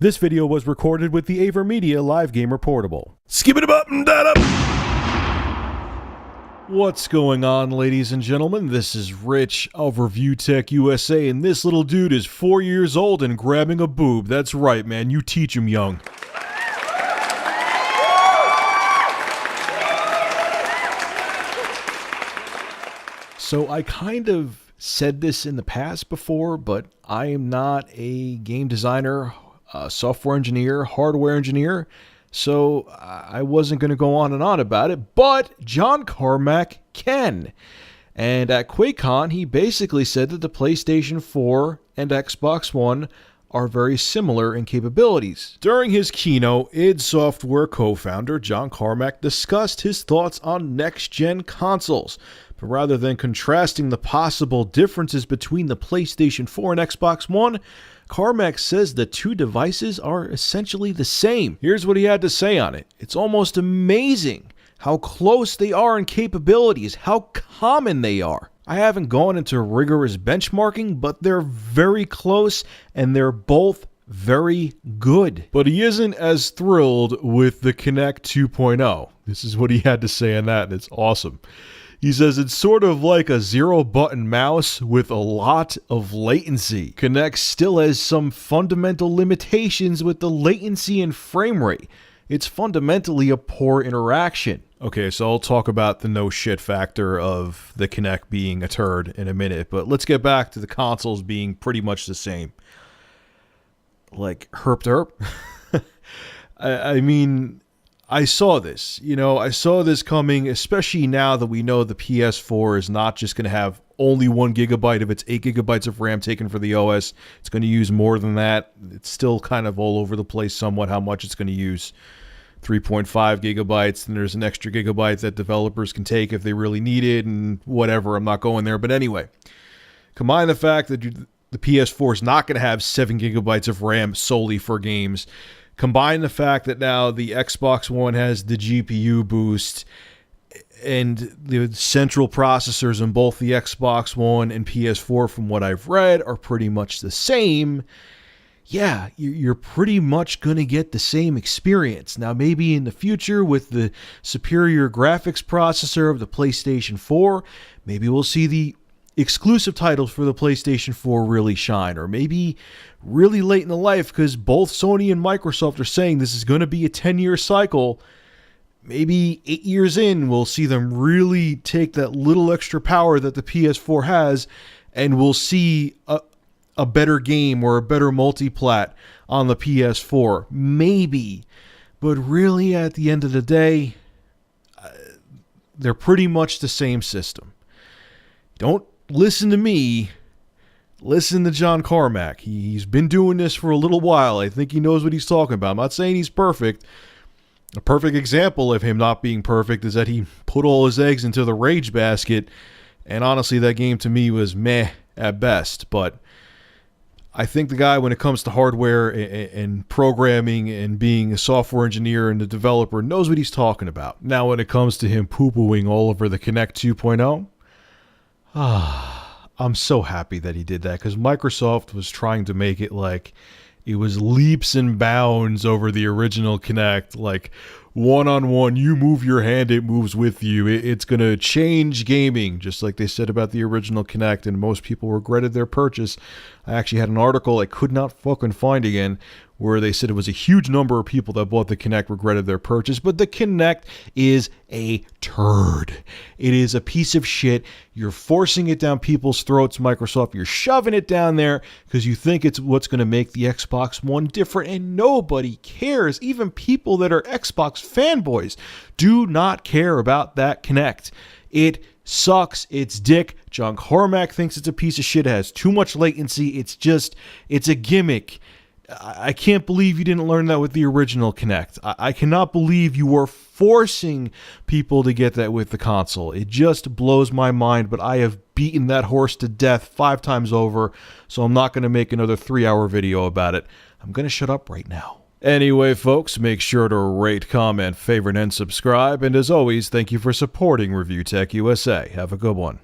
This video was recorded with the AverMedia Live Gamer Portable. Skip it up and that up! What's going on, ladies and gentlemen? This is Rich of Review Tech USA, and this little dude is 4 years old and grabbing a boob. That's right, man. You teach him young. So I kind of said this in the past before, but I am not a game designer, software engineer, hardware engineer, so I wasn't going to go on and on about it, but John Carmack can. And at QuakeCon, he basically said that the PlayStation 4 and Xbox One are very similar in capabilities. During his keynote, id Software co-founder John Carmack discussed his thoughts on next-gen consoles. But rather than contrasting the possible differences between the PlayStation 4 and Xbox One, Carmack says the two devices are essentially the same. Here's what he had to say on it. It's almost amazing how close they are in capabilities, how common they are. I haven't gone into rigorous benchmarking, but they're very close and they're both very good. But he isn't as thrilled with the Kinect 2.0. This is what he had to say on that, and it's awesome. He says it's sort of like a zero-button mouse with a lot of latency. Kinect still has some fundamental limitations with the latency and frame rate. It's fundamentally a poor interaction. Okay, so I'll talk about the no shit factor of the Kinect being a turd in a minute, but let's get back to the consoles being pretty much the same. Like, herp derp? I mean, I saw this. I saw this coming, especially now that we know the PS4 is not just going to have only 1 gigabyte of its 8 gigabytes of RAM taken for the OS. It's going to use more than that. It's still kind of all over the place somewhat how much it's going to use. 3.5 gigabytes, and there's an extra gigabyte that developers can take if they really need it, and whatever. I'm not going there. But anyway, combine the fact that the PS4 is not going to have 7 gigabytes of RAM solely for games. Combine the fact that now the Xbox One has the GPU boost and the central processors in both the Xbox One and PS4, from what I've read, are pretty much the same. Yeah, you're pretty much going to get the same experience. Now, maybe in the future with the superior graphics processor of the PlayStation 4, maybe we'll see the exclusive titles for the PlayStation 4 really shine, or maybe really late in the life, because both Sony and Microsoft are saying this is going to be a 10-year cycle. Maybe 8 years in, we'll see them really take that little extra power that the PS4 has, and we'll see a better game or a better multiplat on the PS4. Maybe. But really, at the end of the day, they're pretty much the same system. Don't listen to me. Listen to John Carmack. He's been doing this for a little while. I think he knows what he's talking about. I'm not saying he's perfect. A perfect example of him not being perfect is that he put all his eggs into the Rage basket, and honestly, that game to me was meh at best. But I think the guy, when it comes to hardware and programming and being a software engineer and a developer, knows what he's talking about. Now, when it comes to him poo-pooing all over the Kinect 2.0, I'm so happy that he did that, because Microsoft was trying to make it like it was leaps and bounds over the original Kinect, like one-on-one, you move your hand, it moves with you. It's going to change gaming, just like they said about the original Kinect, and most people regretted their purchase. I actually had an article I could not fucking find again, where they said it was a huge number of people that bought the Kinect regretted their purchase, but the Kinect is a turd. It is a piece of shit. You're forcing it down people's throats, Microsoft. You're shoving it down there because you think it's what's going to make the Xbox One different, and nobody cares. Even people that are Xbox fanboys do not care about that Kinect. It sucks. It's dick. John Carmack thinks it's a piece of shit. It has too much latency. It's a gimmick. I can't believe you didn't learn that with the original Kinect. I cannot believe you were forcing people to get that with the console. It just blows my mind, but I have beaten that horse to death 5 times over, so I'm not going to make another 3-hour video about it. I'm going to shut up right now. Anyway, folks, make sure to rate, comment, favorite, and subscribe. And as always, thank you for supporting Review Tech USA. Have a good one.